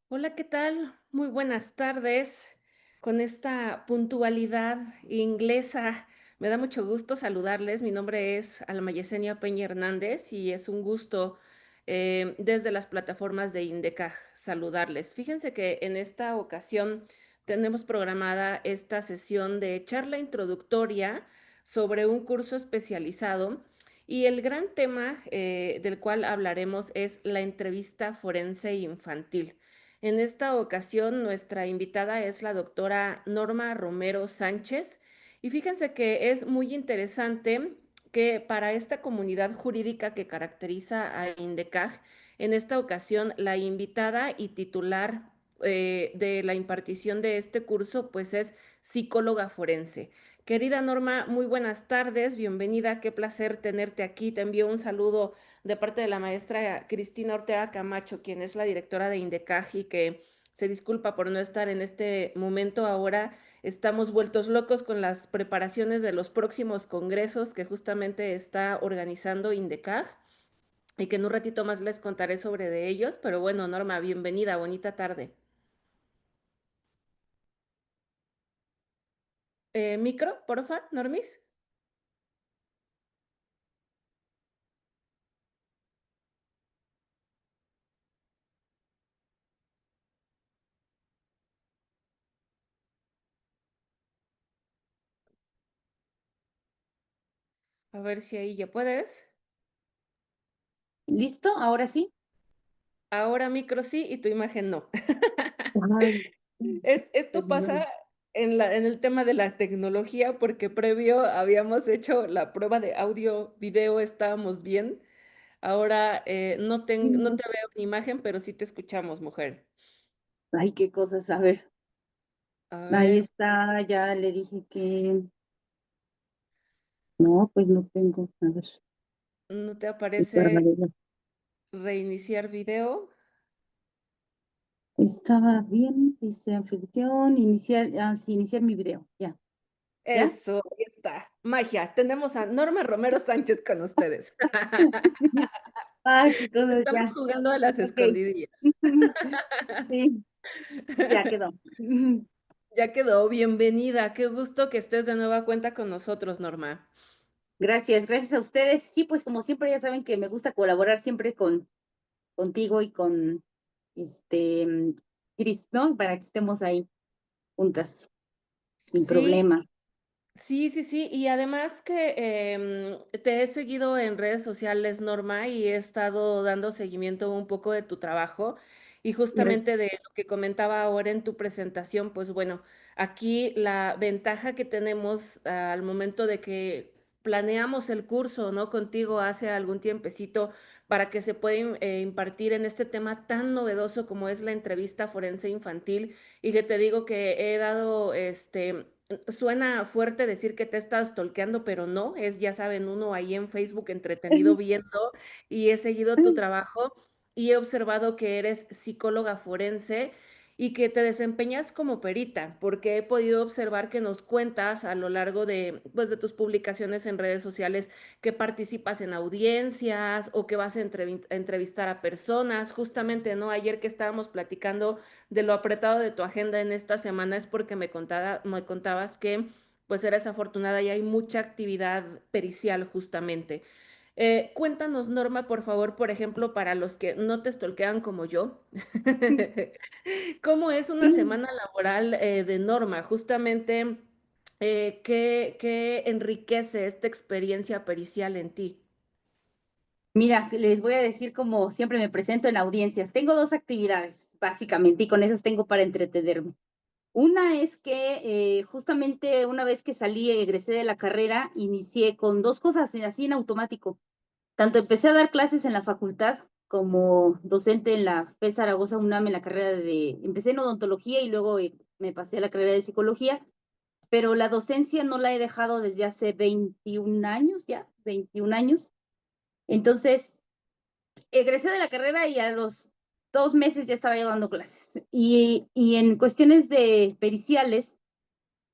Hola, ¿qué tal? Muy buenas tardes. Con esta puntualidad inglesa, me da mucho gusto saludarles. Mi nombre es Alma Yesenia Peña Hernández y es un gusto desde las plataformas de Indecaj saludarles. Fíjense que en esta ocasión tenemos programada esta sesión de charla introductoria sobre un curso especializado y el gran tema del cual hablaremos es la entrevista forense infantil. En esta ocasión, nuestra invitada es la doctora Norma Romero Sánchez y fíjense que es muy interesante que para esta comunidad jurídica que caracteriza a INDECAJ, en esta ocasión la invitada y titular de la impartición de este curso pues es psicóloga forense. Querida Norma, muy buenas tardes, bienvenida, qué placer tenerte aquí. Te envío un saludo de parte de la maestra Cristina Ortega Camacho, quien es la directora de INDECAJ y que se disculpa por no estar en este momento. Ahora estamos vueltos locos con las preparaciones de los próximos congresos que justamente está organizando INDECAJ y que en un ratito más les contaré sobre de ellos. Pero bueno, Norma, bienvenida, bonita tarde. Micro, porfa, Normis. A ver si ahí ya puedes. ¿Listo? ¿Ahora sí? Ahora micro sí y tu imagen no. Ay, Esto pasa perdón. en el tema de la tecnología, porque previo habíamos hecho la prueba de audio, video, estábamos bien. Ahora no te veo en imagen, pero sí te escuchamos, mujer. Ay, qué cosas. A ver, A ahí ver, está, ya le dije que no, pues no tengo. A ver, ¿no te para aparece ver, reiniciar video? estaba bien, dice anfitrión, iniciar, sí, iniciar mi video, ya, ¿ya? Eso, ahí está. Magia. Tenemos a Norma Romero Sánchez con ustedes. Ay, qué cosas, Estamos ya, jugando a las ok. escondidillas. Sí, ya quedó. Ya quedó, bienvenida. Qué gusto que estés de nueva cuenta con nosotros, Norma. Gracias, gracias a ustedes. Sí, pues como siempre ya saben que me gusta colaborar siempre contigo y con Cris, ¿no? Para que estemos ahí juntas, sin Sí, problema. sí, sí, sí, y además que te he seguido en redes sociales, Norma, y he estado dando seguimiento un poco de tu trabajo y Gracias. justamente de lo que comentaba ahora en tu presentación, pues bueno, aquí la ventaja que tenemos al momento de que planeamos el curso, ¿no? Contigo hace algún tiempecito para que se pueda impartir en este tema tan novedoso como es la entrevista forense infantil y que te digo que he dado suena fuerte decir que te he estado stalkeando, pero no, es, ya saben, uno ahí en Facebook entretenido viendo y he seguido tu trabajo y he observado que eres psicóloga forense y que te desempeñas como perita, porque he podido observar que nos cuentas a lo largo de, pues, de tus publicaciones en redes sociales que participas en audiencias o que vas a a entrevistar a personas. Justamente, ¿no? Ayer que estábamos platicando de lo apretado de tu agenda en esta semana es porque me contabas que pues eres afortunada y hay mucha actividad pericial justamente. Cuéntanos, Norma, por favor, por ejemplo, para los que no te stalkean como yo, ¿cómo es una semana laboral de Norma? Justamente, ¿qué enriquece esta experiencia pericial en ti? Mira, les voy a decir como siempre me presento en audiencias. Tengo dos actividades, básicamente, y con esas tengo para entretenerme. Una es que justamente una vez que salí, egresé de la carrera, inicié con dos cosas así en automático. Tanto empecé a dar clases en la facultad como docente en la FES Zaragoza UNAM en la carrera empecé en odontología y luego me pasé a la carrera de psicología, pero la docencia no la he dejado desde hace 21 años ya, 21 años. Entonces, egresé de la carrera y a los 2 meses ya estaba yo dando clases. Y en cuestiones de periciales,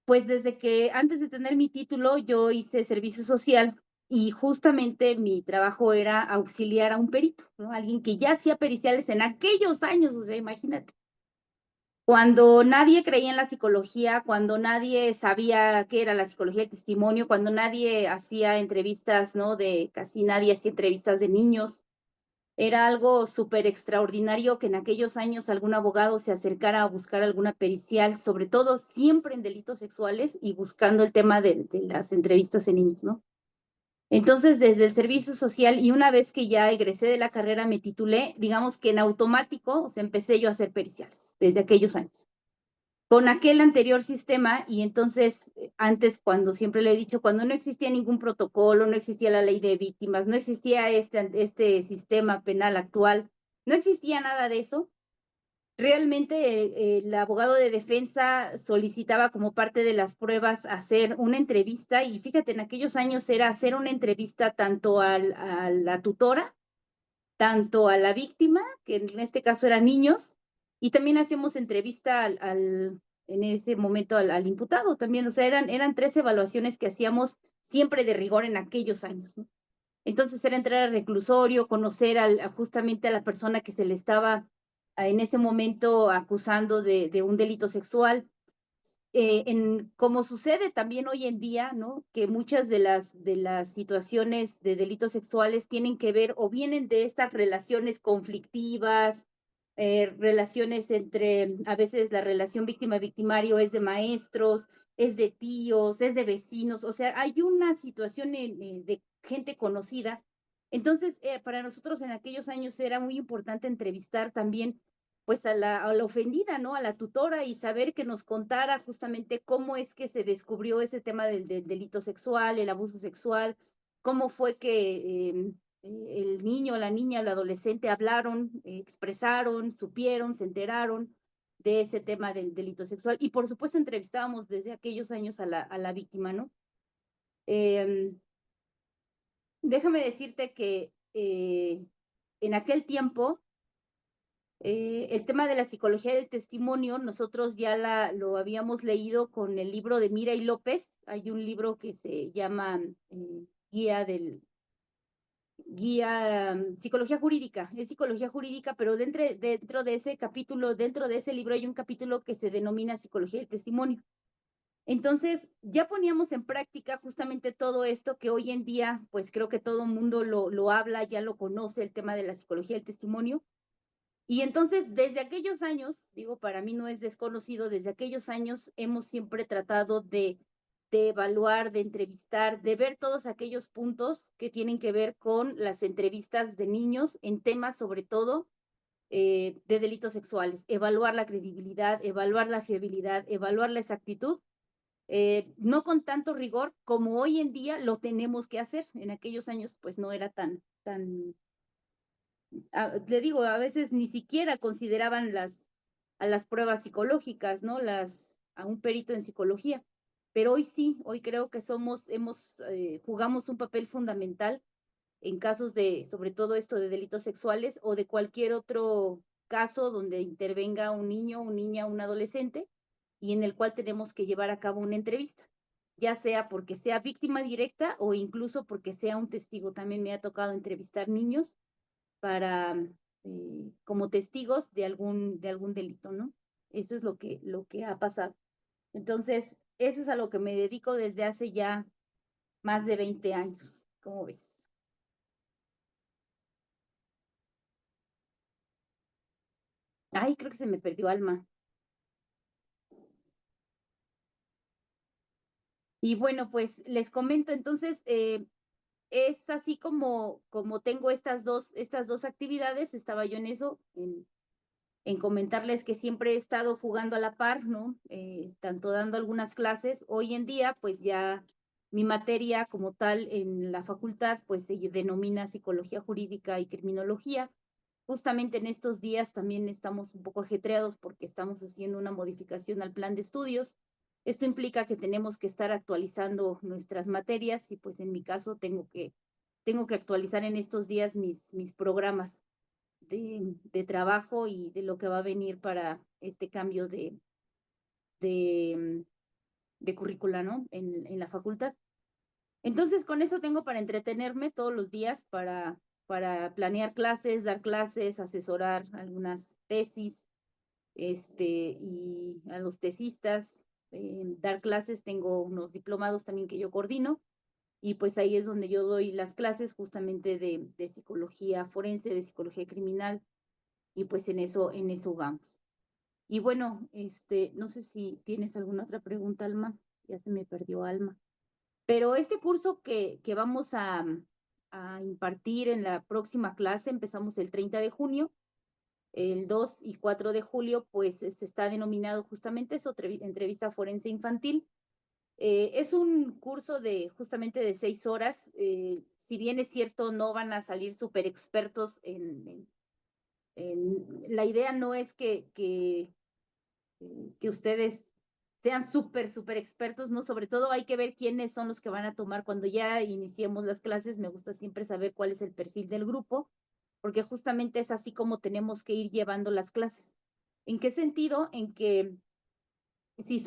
pues desde que antes de tener mi título yo hice servicio social y justamente mi trabajo era auxiliar a un perito, ¿no? Alguien que ya hacía periciales en aquellos años, o sea, imagínate. Cuando nadie creía en la psicología, cuando nadie sabía qué era la psicología del testimonio, cuando nadie hacía entrevistas, ¿no? Casi nadie hacía entrevistas de niños. Era algo súper extraordinario que en aquellos años algún abogado se acercara a buscar alguna pericial, sobre todo siempre en delitos sexuales y buscando el tema de las entrevistas en niños, ¿no? Entonces, desde el servicio social y una vez que ya egresé de la carrera, me titulé, digamos que en automático, o sea, empecé yo a hacer periciales desde aquellos años con aquel anterior sistema. Y entonces, antes, cuando siempre le he dicho, cuando no existía ningún protocolo, no existía la ley de víctimas, no existía este sistema penal actual, no existía nada de eso. Realmente el abogado de defensa solicitaba como parte de las pruebas hacer una entrevista y fíjate, en aquellos años era hacer una entrevista tanto a la tutora, tanto a la víctima, que en este caso eran niños, y también hacíamos entrevista en ese momento al imputado también, o sea, eran 3 evaluaciones que hacíamos siempre de rigor en aquellos años, ¿no? Entonces era entrar al reclusorio, conocer justamente a la persona que se le estaba en ese momento acusando de un delito sexual, como sucede también hoy en día, ¿no? Que muchas de las situaciones de delitos sexuales tienen que ver o vienen de estas relaciones conflictivas, relaciones entre, a veces la relación víctima-victimario es de maestros, es de tíos, es de vecinos, o sea, hay una situación de gente conocida. Entonces, para nosotros en aquellos años era muy importante entrevistar también pues a la ofendida, ¿no? A la tutora y saber que nos contara justamente cómo es que se descubrió ese tema del delito sexual, el abuso sexual, cómo fue que el niño, la niña, el adolescente hablaron, expresaron, supieron, se enteraron de ese tema del delito sexual. Y por supuesto entrevistábamos desde aquellos años a la víctima, ¿no? Em, Déjame decirte que en aquel tiempo el tema de la psicología del testimonio, nosotros ya lo habíamos leído con el libro de Mira y López. Hay un libro que se llama Guía Psicología Jurídica. Es psicología jurídica, pero dentro de ese capítulo, dentro de ese libro hay un capítulo que se denomina Psicología del Testimonio. Entonces, ya poníamos en práctica justamente todo esto que hoy en día, pues creo que todo el mundo lo habla, ya lo conoce, el tema de la psicología del testimonio. Y entonces, desde aquellos años, digo, para mí no es desconocido, desde aquellos años hemos siempre tratado de evaluar, de entrevistar, de ver todos aquellos puntos que tienen que ver con las entrevistas de niños en temas, sobre todo, de delitos sexuales, evaluar la credibilidad, evaluar la fiabilidad, evaluar la exactitud, no con tanto rigor como hoy en día lo tenemos que hacer. En aquellos años, pues no era tan le digo, a veces ni siquiera consideraban a las pruebas psicológicas, ¿no? A un perito en psicología. Pero hoy sí, hoy creo que jugamos un papel fundamental en casos de, sobre todo esto de delitos sexuales o de cualquier otro caso donde intervenga un niño, una niña, un adolescente y en el cual tenemos que llevar a cabo una entrevista, ya sea porque sea víctima directa o incluso porque sea un testigo. También me ha tocado entrevistar niños para como testigos de algún delito, ¿no? Eso es lo que ha pasado. Entonces, eso es a lo que me dedico desde hace ya más de 20 años. ¿Cómo ves? Ay, creo que se me perdió Alma. Y bueno, pues les comento, entonces, es así como tengo estas dos actividades, estaba yo en eso, en comentarles que siempre he estado jugando a la par, ¿no? Tanto dando algunas clases. Hoy en día, pues ya mi materia como tal en la facultad, pues se denomina psicología jurídica y criminología. Justamente en estos días también estamos un poco ajetreados porque estamos haciendo una modificación al plan de estudios. Esto implica que tenemos que estar actualizando nuestras materias y pues en mi caso tengo que actualizar en estos días mis programas de trabajo y de lo que va a venir para este cambio de, de currícula, ¿no? En la facultad. Entonces, con eso tengo para entretenerme todos los días, para planear clases, dar clases, asesorar algunas tesis. y a los tesistas, dar clases. Tengo unos diplomados también que yo coordino, y pues ahí es donde yo doy las clases justamente de psicología forense, de psicología criminal, y pues en eso vamos. Y bueno, no sé si tienes alguna otra pregunta, Alma. Ya se me perdió Alma. Pero este curso que vamos a impartir en la próxima clase, empezamos el 30 de junio, el 2 y 4 de julio, pues está denominado justamente eso, entrevista forense infantil. Es un curso de justamente de 6 horas. Si bien es cierto, no van a salir súper expertos la idea no es que ustedes sean súper expertos, ¿no? Sobre todo hay que ver quiénes son los que van a tomar. Cuando ya iniciemos las clases, me gusta siempre saber cuál es el perfil del grupo, porque justamente es así como tenemos que ir llevando las clases. ¿En qué sentido? En que si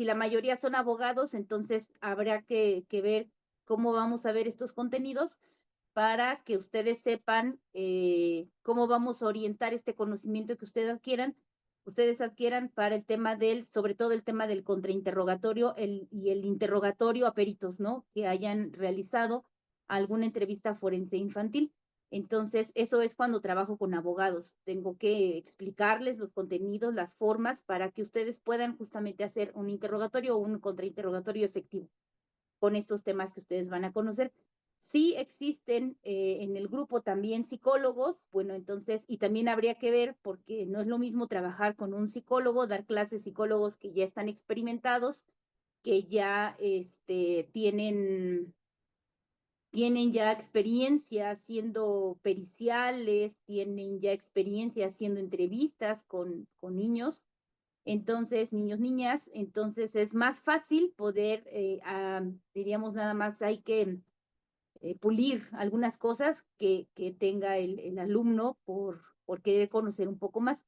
la mayoría son abogados, entonces habrá que ver cómo vamos a ver estos contenidos para que ustedes sepan cómo vamos a orientar este conocimiento que ustedes adquieran para el tema sobre todo el tema del contrainterrogatorio y el interrogatorio a peritos, ¿no? Que hayan realizado alguna entrevista forense infantil. Entonces, eso es cuando trabajo con abogados. Tengo que explicarles los contenidos, las formas, para que ustedes puedan justamente hacer un interrogatorio o un contrainterrogatorio efectivo con estos temas que ustedes van a conocer. Sí existen en el grupo también psicólogos, bueno, entonces, y también habría que ver, porque no es lo mismo trabajar con un psicólogo, dar clases psicólogos que ya están experimentados, que ya tienen ya experiencia haciendo periciales, tienen ya experiencia haciendo entrevistas con niños, entonces, niños, niñas, entonces es más fácil poder, diríamos nada más, hay que pulir algunas cosas que tenga el alumno por querer conocer un poco más.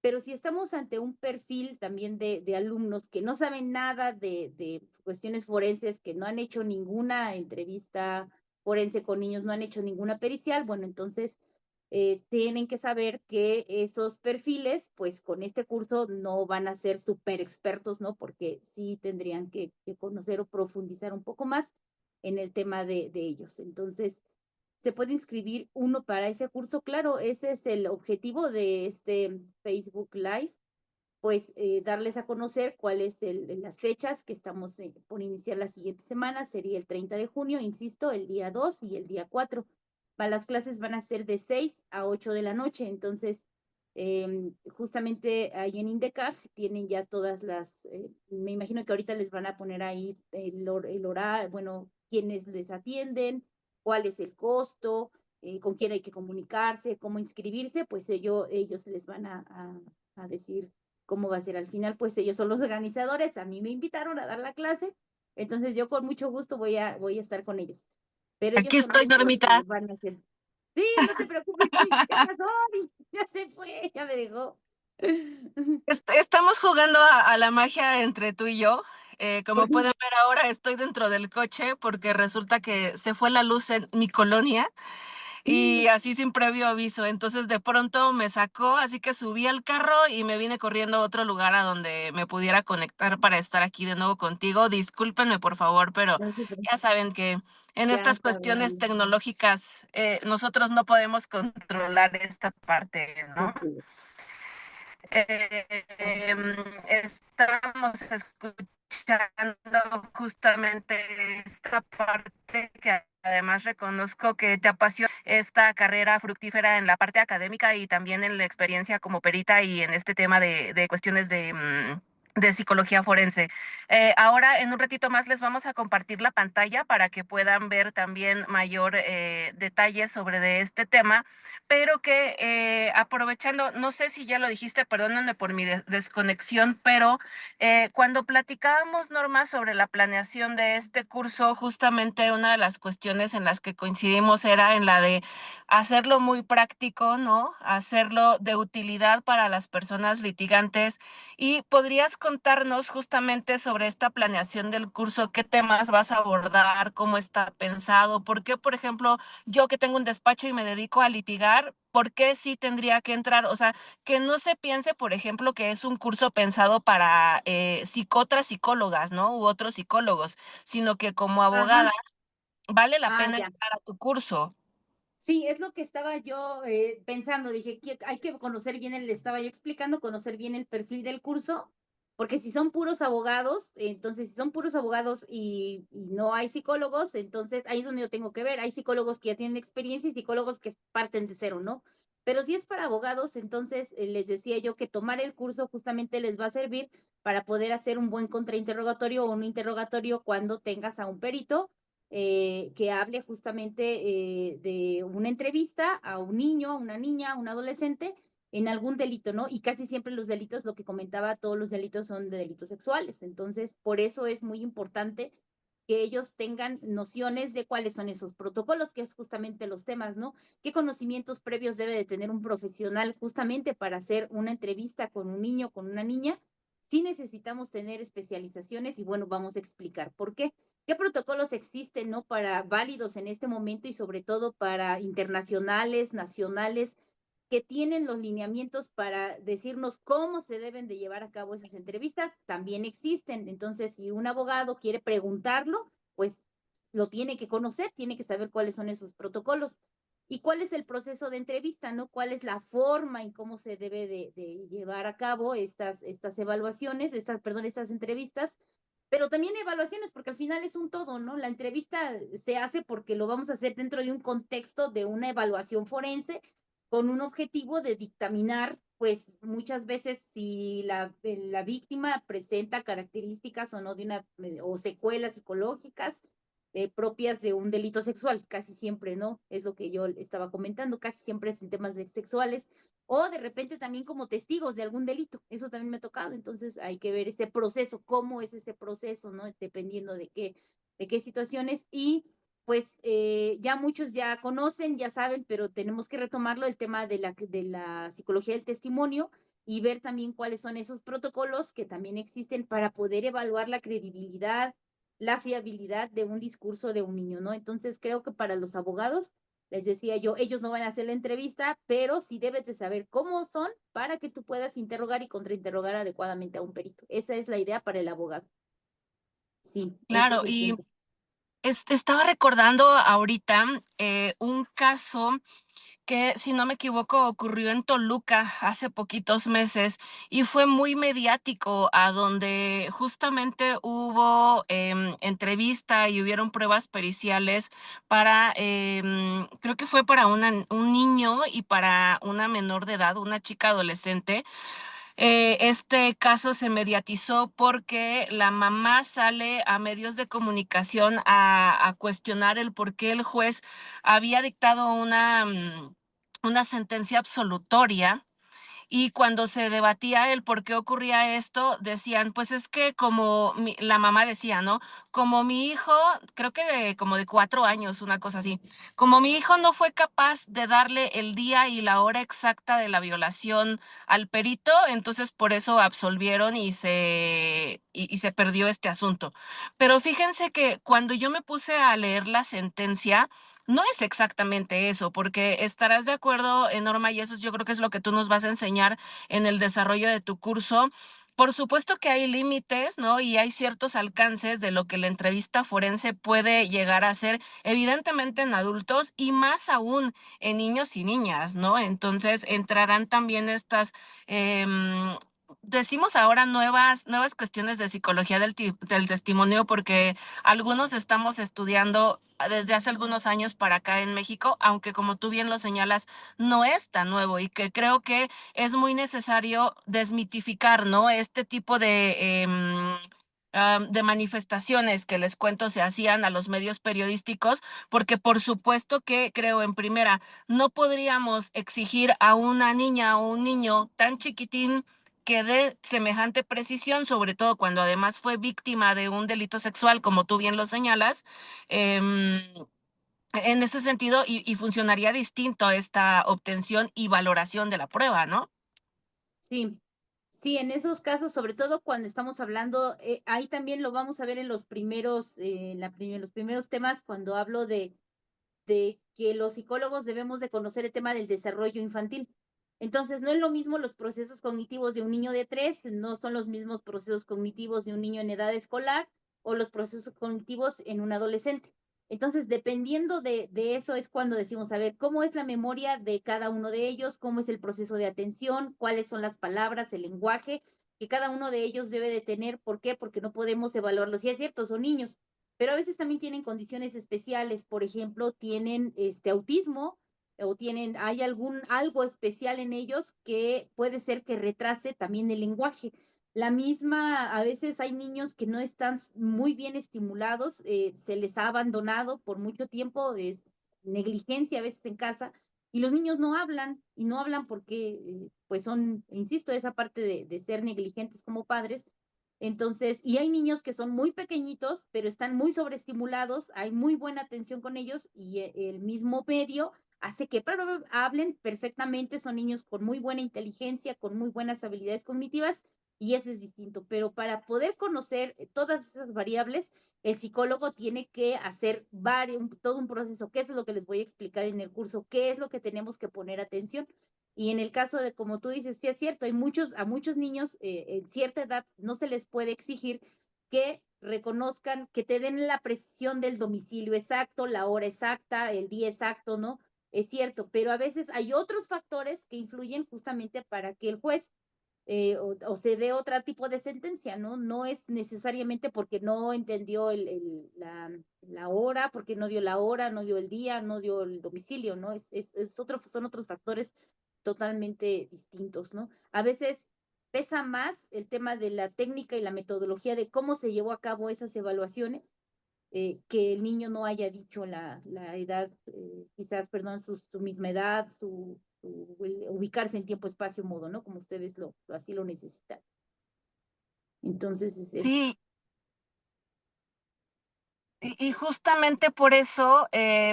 Pero si estamos ante un perfil también de alumnos que no saben nada de cuestiones forenses, que no han hecho ninguna entrevista forense con niños, no han hecho ninguna pericial, bueno, entonces tienen que saber que esos perfiles, pues con este curso no van a ser súper expertos, ¿no? Porque sí tendrían que conocer o profundizar un poco más en el tema de ellos. Entonces, se puede inscribir uno para ese curso. Claro, ese es el objetivo de este Facebook Live, pues darles a conocer cuáles las fechas que estamos por iniciar la siguiente semana. Sería el 30 de junio, insisto, el día 2 y el día 4. Las clases van a ser de 6 a 8 de la noche, entonces justamente ahí en INDECAF tienen ya todas me imagino que ahorita les van a poner ahí el horario, bueno, quiénes les atienden, cuál es el costo, con quién hay que comunicarse, cómo inscribirse, pues ellos les van a decir cómo va a ser al final. Pues ellos son los organizadores, a mí me invitaron a dar la clase, entonces yo con mucho gusto voy a estar con ellos, pero ellos Aquí son estoy, los que Normita. van a hacer. Sí, no te preocupes, sí, ¿qué pasó? Ya se fue, ya me dejó. Estamos jugando a la magia entre tú y yo. Como Porque pueden ver ahora, estoy dentro del coche porque resulta que se fue la luz en mi colonia y así sin previo aviso. Entonces de pronto me sacó, así que subí al carro y me vine corriendo a otro lugar a donde me pudiera conectar para estar aquí de nuevo contigo. Discúlpenme, por favor, pero no se preocupe, ya saben que en ya estas está cuestiones bien. tecnológicas nosotros no podemos controlar esta parte, ¿no? Así es. Estamos escuchando justamente esta parte que además reconozco que te apasiona esta carrera fructífera en la parte académica y también en la experiencia como perita y en este tema de cuestiones de psicología forense. Ahora, en un ratito más, les vamos a compartir la pantalla para que puedan ver también mayor detalles sobre de este tema, pero que aprovechando, no sé si ya lo dijiste, perdónenme por mi desconexión, pero cuando platicábamos, Norma, sobre la planeación de este curso, justamente una de las cuestiones en las que coincidimos era en la de hacerlo muy práctico, ¿no? Hacerlo de utilidad para las personas litigantes. ¿Y podrías contarnos justamente sobre esta planeación del curso? ¿Qué temas vas a abordar? ¿Cómo está pensado? ¿Por qué, por ejemplo, yo que tengo un despacho y me dedico a litigar, por qué sí tendría que entrar? O sea, que no se piense, por ejemplo, que es un curso pensado para otras psicólogas, ¿no? U otros psicólogos, sino que como Ajá. abogada vale la Ah, pena ya. entrar a tu curso. Sí, es lo que estaba yo, pensando, dije: "Que hay que conocer bien el", estaba yo explicando, conocer bien el perfil del curso, porque si son puros abogados, entonces, si son puros abogados y no hay psicólogos, entonces ahí es donde yo tengo que ver. Hay psicólogos que ya tienen experiencia y psicólogos que parten de cero, ¿no? Pero si es para abogados, entonces, les decía yo que tomar el curso justamente les va a servir para poder hacer un buen contrainterrogatorio o un interrogatorio cuando tengas a un perito que hable justamente de una entrevista a un niño, a una niña, a un adolescente en algún delito, ¿no? Y casi siempre los delitos, lo que comentaba, todos los delitos son de delitos sexuales. Entonces, por eso es muy importante que ellos tengan nociones de cuáles son esos protocolos, que es justamente los temas, ¿no? ¿Qué conocimientos previos debe de tener un profesional justamente para hacer una entrevista con un niño, con una niña? Sí necesitamos tener especializaciones y bueno, vamos a explicar por qué. ¿Qué protocolos existen, no, para válidos en este momento y sobre todo para internacionales, nacionales, que tienen los lineamientos para decirnos cómo se deben de llevar a cabo esas entrevistas? También existen. Entonces, si un abogado quiere preguntarlo, pues lo tiene que conocer, tiene que saber cuáles son esos protocolos. ¿Y cuál es el proceso de entrevista, no? ¿Cuál es la forma en cómo se debe de llevar a cabo estas evaluaciones, perdón, estas entrevistas? Pero también evaluaciones, porque al final es un todo, ¿no? La entrevista se hace porque lo vamos a hacer dentro de un contexto de una evaluación forense con un objetivo de dictaminar, pues muchas veces si la víctima presenta características o no de una, o secuelas psicológicas propias de un delito sexual, casi siempre, ¿no? Es lo que yo estaba comentando, casi siempre es en temas sexuales, o de repente también como testigos de algún delito, eso también me ha tocado, entonces hay que ver ese proceso, cómo es ese proceso, ¿no? Dependiendo de qué situaciones y pues ya muchos ya conocen, ya saben, pero tenemos que retomarlo, el tema de la psicología del testimonio y ver también cuáles son esos protocolos que también existen para poder evaluar la credibilidad, la fiabilidad de un discurso de un niño, ¿no? Entonces creo que para los abogados les decía yo, ellos no van a hacer la entrevista, pero sí debes de saber cómo son para que tú puedas interrogar y contrainterrogar adecuadamente a un perito. Esa es la idea para el abogado. Sí, ese es Claro, el y punto. estaba recordando ahorita un caso que, si no me equivoco, ocurrió en Toluca hace poquitos meses y fue muy mediático, a donde justamente hubo entrevista y hubieron pruebas periciales para, creo que fue para un niño y para una menor de edad, una chica adolescente. Este caso se mediatizó porque la mamá sale a medios de comunicación a cuestionar el por qué el juez había dictado una sentencia absolutoria y cuando se debatía el por qué ocurría esto, decían, pues es que la mamá decía, ¿no? Como mi hijo, creo que como de 4 años, una cosa así, como mi hijo no fue capaz de darle el día y la hora exacta de la violación al perito, entonces por eso absolvieron y se perdió este asunto. Pero fíjense que cuando yo me puse a leer la sentencia, no es exactamente eso, porque estarás de acuerdo, Norma, y eso yo creo que es lo que tú nos vas a enseñar en el desarrollo de tu curso. Por supuesto que hay límites, ¿no? Y hay ciertos alcances de lo que la entrevista forense puede llegar a ser, evidentemente en adultos y más aún en niños y niñas, ¿no? Entonces entrarán también decimos ahora nuevas cuestiones de psicología del testimonio, porque algunos estamos estudiando desde hace algunos años para acá en México, aunque como tú bien lo señalas, no es tan nuevo y que creo que es muy necesario desmitificar, ¿no? Este tipo de manifestaciones que les cuento se hacían a los medios periodísticos, porque por supuesto que creo en primera, no podríamos exigir a una niña o un niño tan chiquitín que dé semejante precisión, sobre todo cuando además fue víctima de un delito sexual, como tú bien lo señalas. em, en ese sentido, y funcionaría distinto esta obtención y valoración de la prueba, ¿no? Sí, Sí, en esos casos, sobre todo cuando estamos hablando, ahí también lo vamos a ver en los primeros, en los primeros temas, cuando hablo de que los psicólogos debemos de conocer el tema del desarrollo infantil. Entonces, no es lo mismo los procesos cognitivos de un niño de 3, no son los mismos procesos cognitivos de un niño en edad escolar o los procesos cognitivos en un adolescente. Entonces, dependiendo de eso es cuando decimos, a ver, ¿cómo es la memoria de cada uno de ellos? ¿Cómo es el proceso de atención? ¿Cuáles son las palabras, el lenguaje que cada uno de ellos debe de tener? ¿Por qué? Porque no podemos evaluarlos. Sí, es cierto, son niños, pero a veces también tienen condiciones especiales, por ejemplo, tienen autismo o tienen, hay algo especial en ellos que puede ser que retrase también el lenguaje. La misma, a veces hay niños que no están muy bien estimulados, se les ha abandonado por mucho tiempo, negligencia a veces en casa, y los niños no hablan, y no hablan porque, pues son, insisto, esa parte de ser negligentes como padres, entonces, y hay niños que son muy pequeñitos, pero están muy sobreestimulados, hay muy buena atención con ellos y el mismo medio hace que hablen perfectamente, son niños con muy buena inteligencia, con muy buenas habilidades cognitivas y eso es distinto. Pero para poder conocer todas esas variables, el psicólogo tiene que hacer todo un proceso, que eso es lo que les voy a explicar en el curso, qué es lo que tenemos que poner atención. Y en el caso de, como tú dices, sí es cierto, a muchos niños en cierta edad no se les puede exigir que reconozcan, que te den la precisión del domicilio exacto, la hora exacta, el día exacto, ¿no? Es cierto, pero a veces hay otros factores que influyen justamente para que el juez o se dé otro tipo de sentencia, ¿no? No es necesariamente porque no entendió la hora, porque no dio la hora, no dio el día, no dio el domicilio, ¿no? Son otros factores totalmente distintos, ¿no? A veces pesa más el tema de la técnica y la metodología de cómo se llevó a cabo esas evaluaciones, que el niño no haya dicho la edad, quizás, perdón, su misma edad, ubicarse en tiempo, espacio, modo, ¿no? Como ustedes así lo necesitan. Entonces es esto. Sí, y justamente por eso,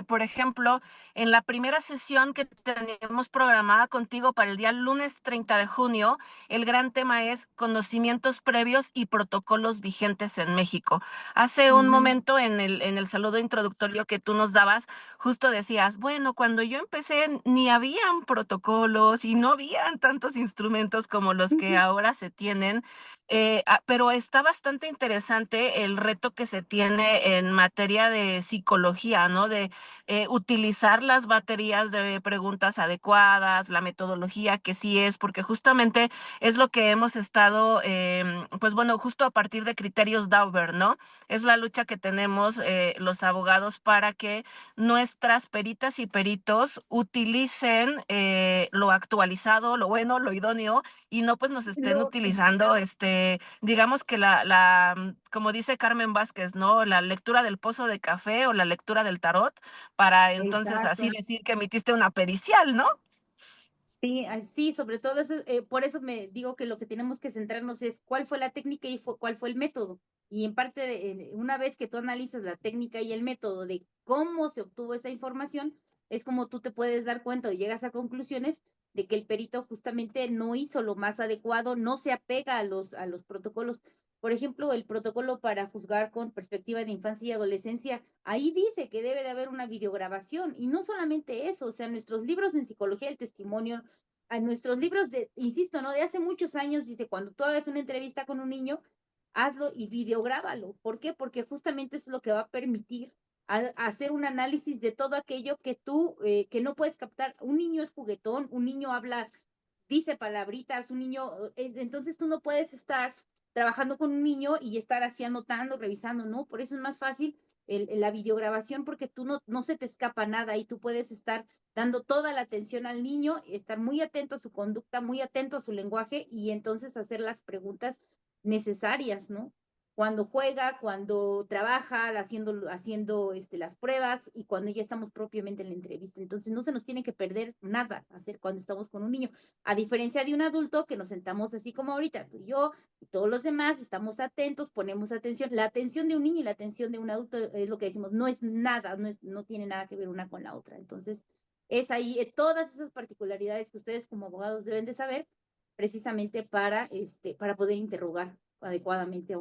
por ejemplo, en la primera sesión que teníamos programada contigo para el día lunes 30 de junio, el gran tema es conocimientos previos y protocolos vigentes en México. Hace un Ujú. momento en el saludo introductorio que tú nos dabas, justo decías, bueno, cuando yo empecé ni habían protocolos y no habían tantos instrumentos como los que ahora se tienen. Pero está bastante interesante el reto que se tiene en materia de psicología, ¿no? De utilizar las baterías de preguntas adecuadas, la metodología que sí es, porque justamente es lo que hemos estado, pues bueno, justo a partir de criterios Dauber, ¿no? Es la lucha que tenemos los abogados para que nuestras peritas y peritos utilicen lo actualizado, lo bueno, lo idóneo y no pues nos estén Lo, utilizando, digamos que como dice Carmen Vázquez, ¿no? La lectura del pozo de café o la lectura del tarot para entonces así exacto. decir que emitiste una pericial, ¿no? Sí, sí, sobre todo eso, por eso me digo que lo que tenemos que centrarnos es cuál fue la técnica y cuál fue el método. Y en parte, una vez que tú analizas la técnica y el método de cómo se obtuvo esa información, es como tú te puedes dar cuenta o llegas a conclusiones de que el perito justamente no hizo lo más adecuado, no se apega a los protocolos. Por ejemplo, el protocolo para juzgar con perspectiva de infancia y adolescencia, ahí dice que debe de haber una videograbación y no solamente eso, o sea, nuestros libros en psicología del testimonio, a nuestros libros de, insisto, ¿no? De hace muchos años, dice, cuando tú hagas una entrevista con un niño, hazlo y videográbalo. ¿Por qué? Porque justamente eso es lo que va a permitir hacer un análisis de todo aquello que tú, que no puedes captar. Un niño es juguetón, un niño habla, dice palabritas, un niño, entonces tú no puedes estar trabajando con un niño y estar así anotando, revisando, ¿no? Por eso es más fácil la videograbación porque tú no se te escapa nada y tú puedes estar dando toda la atención al niño, estar muy atento a su conducta, muy atento a su lenguaje y entonces hacer las preguntas necesarias, ¿no? Cuando juega, cuando trabaja, haciendo las pruebas y cuando ya estamos propiamente en la entrevista. Entonces no se nos tiene que perder nada hacer cuando estamos con un niño. A diferencia de un adulto que nos sentamos así como ahorita, tú y yo y todos los demás, estamos atentos, ponemos atención. La atención de un niño y la atención de un adulto es lo que decimos, no es nada, no tiene nada que ver una con la otra. Entonces, es ahí todas esas particularidades que ustedes como abogados deben de saber precisamente para poder interrogar adecuadamente a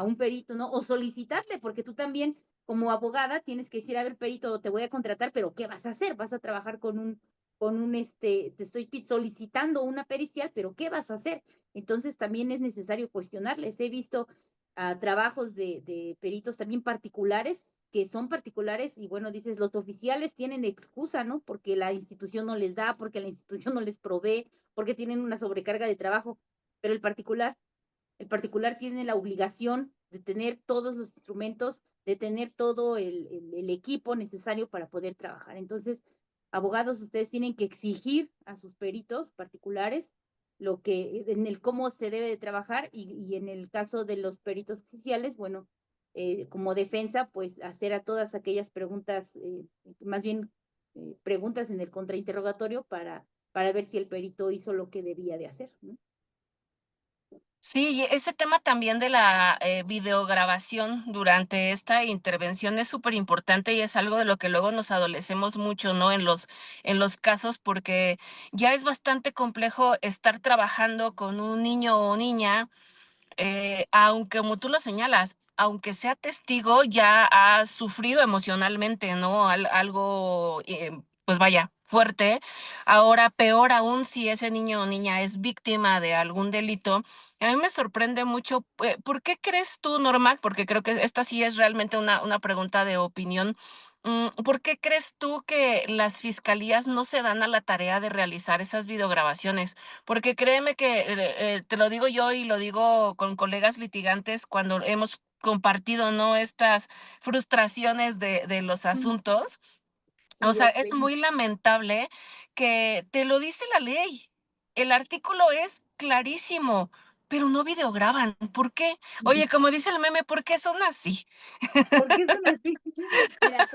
un perito, ¿no? O solicitarle, porque tú también como abogada tienes que decir, a ver, perito, te voy a contratar, pero ¿qué vas a hacer? Vas a trabajar te estoy solicitando una pericial, pero ¿qué vas a hacer? Entonces también es necesario cuestionarles. He visto trabajos de peritos también particulares, que son particulares, y bueno, dices, los oficiales tienen excusa, ¿no? Porque la institución no les da, porque la institución no les provee, porque tienen una sobrecarga de trabajo, pero el particular tiene la obligación de tener todos los instrumentos, de tener todo el equipo necesario para poder trabajar. Entonces, abogados, ustedes tienen que exigir a sus peritos particulares lo que en el cómo se debe de trabajar y en el caso de los peritos oficiales, bueno, como defensa, pues hacer a todas aquellas preguntas, más bien preguntas en el contrainterrogatorio para ver si el perito hizo lo que debía de hacer, ¿no? Sí, y ese tema también de la, videograbación durante esta intervención es súper importante y es algo de lo que luego nos adolecemos mucho, ¿no? En los casos, porque ya es bastante complejo estar trabajando con un niño o niña, aunque como tú lo señalas, aunque sea testigo, ya ha sufrido emocionalmente, ¿no? Algo, pues vaya, fuerte. Ahora, peor aún si ese niño o niña es víctima de algún delito. A mí me sorprende mucho, ¿por qué crees tú, Norma? Porque creo que esta sí es realmente una pregunta de opinión. ¿Por qué crees tú que las fiscalías no se dan a la tarea de realizar esas videograbaciones? Porque créeme que, te lo digo yo y lo digo con colegas litigantes cuando hemos compartido, ¿no?, estas frustraciones de los Mm. asuntos. O Sí, sea, yo es sé. muy lamentable que te lo dice la ley. El artículo es clarísimo, pero no videograban. ¿Por qué? Oye, como dice el meme, ¿por qué son así? ¿Por qué son así? Mira,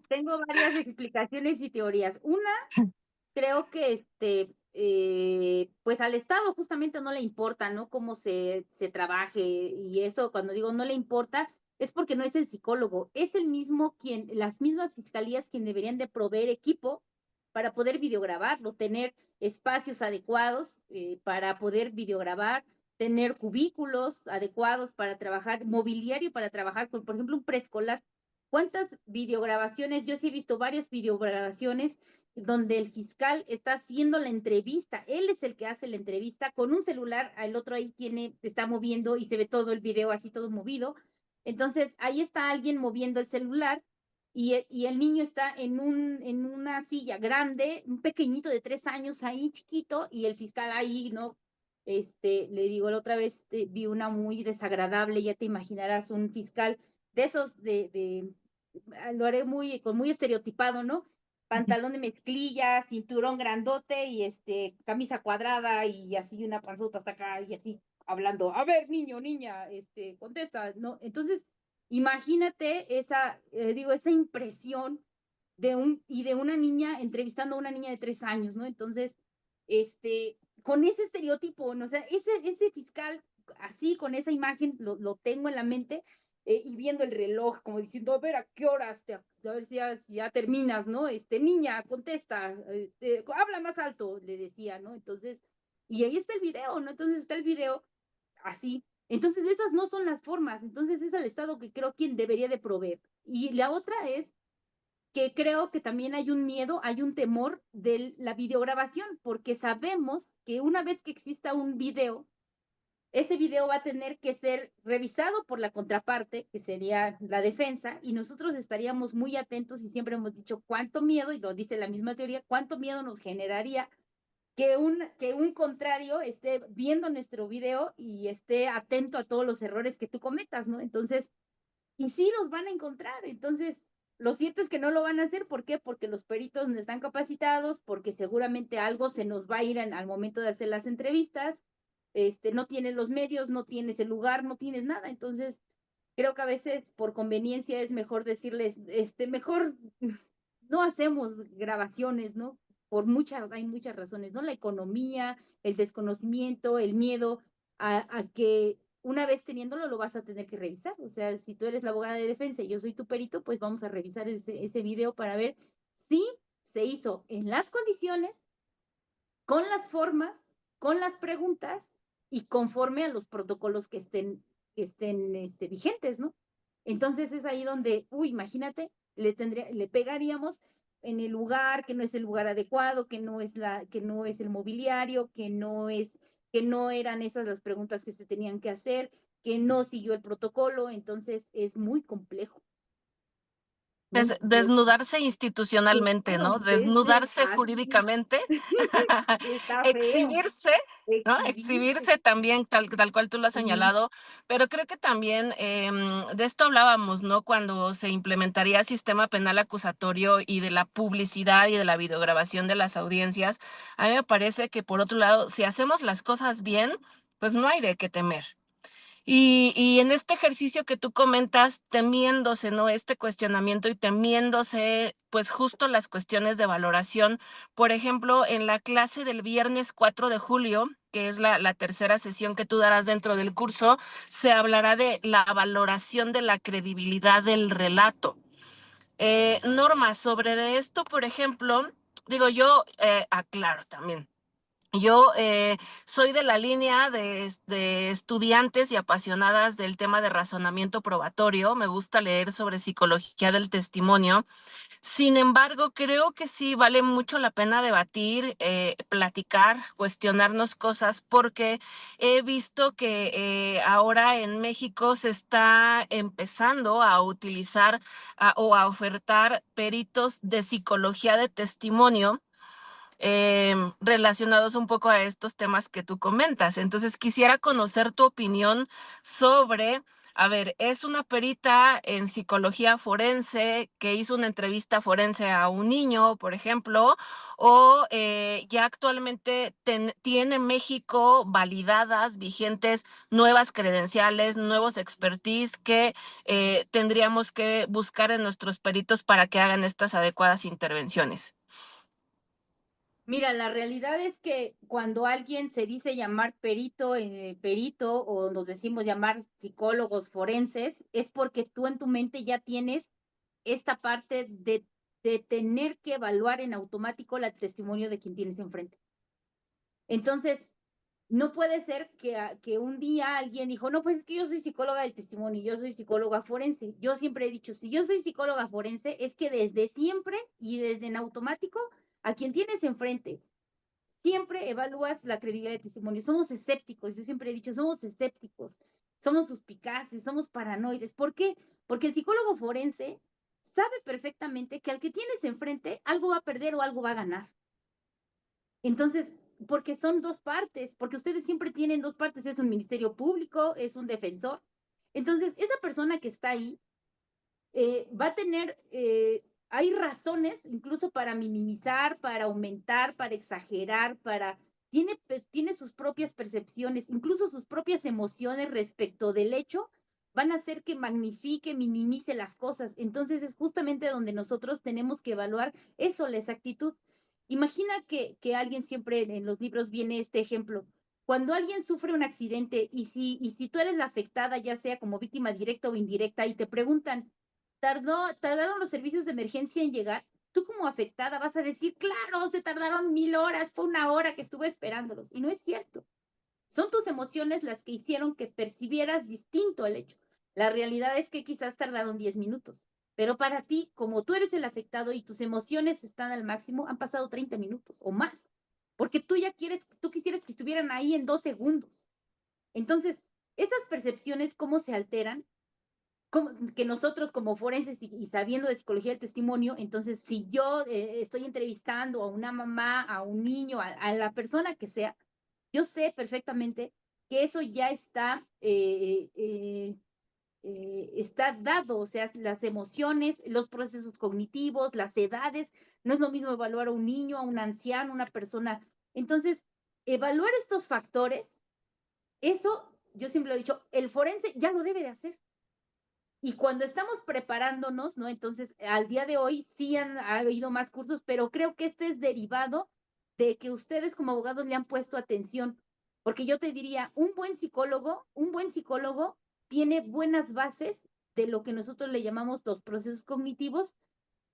tengo varias explicaciones y teorías. Una, creo que, pues, al Estado justamente no le importa, ¿no?, cómo se trabaje, y eso, cuando digo no le importa, es porque no es el psicólogo, es el mismo quien las mismas fiscalías quien deberían de proveer equipo para poder videograbarlo, tener espacios adecuados, para poder videograbar, tener cubículos adecuados para trabajar, mobiliario para trabajar con, por ejemplo, un preescolar. ¿Cuántas videograbaciones? Yo sí he visto varias videograbaciones donde el fiscal está haciendo la entrevista, él es el que hace la entrevista con un celular, el otro ahí está moviendo y se ve todo el video así todo movido. Entonces, ahí está alguien moviendo el celular y el niño está en una silla grande, un pequeñito de 3 años ahí chiquito y el fiscal ahí, ¿no? Le digo, la otra vez vi una muy desagradable, ya te imaginarás, un fiscal de esos lo haré con muy estereotipado, ¿no? Pantalón de mezclilla, cinturón grandote y camisa cuadrada y así una panzota hasta acá y así hablando, a ver, niño, niña, contesta, ¿no? Entonces, imagínate esa impresión de una niña entrevistando a una niña de 3 años, ¿no? Entonces, con ese estereotipo, ¿no? O sea, ese fiscal así, con esa imagen, lo tengo en la mente y viendo el reloj, como diciendo, a ver, ¿a qué horas? A ver si ya terminas, ¿no? Niña, contesta, habla más alto, le decía, ¿no? Entonces, y ahí está el video, ¿no? Entonces está el video así. Entonces, esas no son las formas. Entonces, es el Estado que creo quien debería de proveer. Y la otra es que creo que también hay un miedo, hay un temor de la videograbación, porque sabemos que una vez que exista un video, ese video va a tener que ser revisado por la contraparte, que sería la defensa, y nosotros estaríamos muy atentos y siempre hemos dicho cuánto miedo, y lo dice la misma teoría, cuánto miedo nos generaría que un contrario esté viendo nuestro video y esté atento a todos los errores que tú cometas, ¿no? Entonces, y sí los van a encontrar. Entonces, lo cierto es que no lo van a hacer. ¿Por qué? Porque los peritos no están capacitados, porque seguramente algo se nos va a ir al momento de hacer las entrevistas. No tienes los medios, no tienes el lugar, no tienes nada. Entonces, creo que a veces por conveniencia es mejor decirles, mejor no hacemos grabaciones, ¿no? Hay muchas razones, ¿no? La economía, el desconocimiento, el miedo a que una vez teniéndolo lo vas a tener que revisar. O sea, si tú eres la abogada de defensa y yo soy tu perito, pues vamos a revisar ese video para ver si se hizo en las condiciones, con las formas, con las preguntas y conforme a los protocolos que estén vigentes, ¿no? Entonces es ahí donde, uy, imagínate, le pegaríamos en el lugar que no es el lugar adecuado, que no es el mobiliario, que no eran esas las preguntas que se tenían que hacer, que no siguió el protocolo, entonces es muy complejo, muy complejo. Desnudarse institucionalmente, Claro, ¿no? Desnudarse así, jurídicamente, está feo, exhibirse, ¿no? exhibirse. Exhibirse también, tal cual tú lo has Sí. señalado, pero creo que también, de esto hablábamos, ¿no? Cuando se implementaría sistema penal acusatorio y de la publicidad y de la videograbación de las audiencias, a mí me parece que, por otro lado, si hacemos las cosas bien, pues no hay de qué temer. Y en este ejercicio que tú comentas, temiéndose, ¿no? Este cuestionamiento y temiéndose, pues, justo las cuestiones de valoración. Por ejemplo, en la clase del viernes 4 de julio, que es la tercera sesión que tú darás dentro del curso, se hablará de la valoración de la credibilidad del relato. Norma, sobre de esto, por ejemplo, digo, yo, aclaro también. Yo soy de la línea de estudiantes y apasionadas del tema de razonamiento probatorio. Me gusta leer sobre psicología del testimonio. Sin embargo, creo que sí vale mucho la pena debatir, platicar, cuestionarnos cosas, porque he visto que ahora en México se está empezando a utilizar o a ofertar peritos de psicología de testimonio relacionados un poco a estos temas que tú comentas. Entonces, quisiera conocer tu opinión sobre, a ver, es una perita en psicología forense que hizo una entrevista forense a un niño, por ejemplo, o ya actualmente tiene México validadas, vigentes, nuevas credenciales, nuevos expertise que tendríamos que buscar en nuestros peritos para que hagan estas adecuadas intervenciones. Mira, la realidad es que cuando alguien se dice llamar perito o nos decimos llamar psicólogos forenses, es porque tú en tu mente ya tienes esta parte de tener que evaluar en automático el testimonio de quien tienes enfrente. Entonces, no puede ser que un día alguien dijo, no, pues es que yo soy psicóloga del testimonio, yo soy psicóloga forense. Yo siempre he dicho, si yo soy psicóloga forense, es que desde siempre y desde en automático, a quien tienes enfrente, siempre evalúas la credibilidad de testimonio. Somos escépticos, yo siempre he dicho, somos escépticos, somos suspicaces, somos paranoides. ¿Por qué? Porque el psicólogo forense sabe perfectamente que al que tienes enfrente algo va a perder o algo va a ganar. Entonces, porque son dos partes, porque ustedes siempre tienen dos partes, es un ministerio público, es un defensor. Entonces, esa persona que está ahí va a tener, hay razones incluso para minimizar, para aumentar, para exagerar, tiene sus propias percepciones, incluso sus propias emociones respecto del hecho, van a hacer que magnifique, minimice las cosas. Entonces es justamente donde nosotros tenemos que evaluar eso, la exactitud. Imagina que alguien siempre en los libros viene este ejemplo. Cuando alguien sufre un accidente y si tú eres la afectada, ya sea como víctima directa o indirecta, y te preguntan, tardaron los servicios de emergencia en llegar, tú como afectada vas a decir, claro, se tardaron 1000 horas, fue 1 hora que estuve esperándolos. Y no es cierto. Son tus emociones las que hicieron que percibieras distinto el hecho. La realidad es que quizás tardaron 10 minutos, pero para ti, como tú eres el afectado y tus emociones están al máximo, han pasado 30 minutos o más, porque tú quisieras que estuvieran ahí en 2 segundos. Entonces, esas percepciones, ¿cómo se alteran? Que nosotros como forenses y sabiendo de psicología del testimonio, entonces si yo estoy entrevistando a una mamá, a un niño, a la persona que sea, yo sé perfectamente que eso ya está dado, o sea, las emociones, los procesos cognitivos, las edades, no es lo mismo evaluar a un niño, a un anciano, a una persona. Entonces, evaluar estos factores, eso, yo siempre lo he dicho, el forense ya lo debe de hacer. Y cuando estamos preparándonos, ¿no? Entonces, al día de hoy sí ha habido más cursos, pero creo que este es derivado de que ustedes como abogados le han puesto atención, porque yo te diría, un buen psicólogo tiene buenas bases de lo que nosotros le llamamos los procesos cognitivos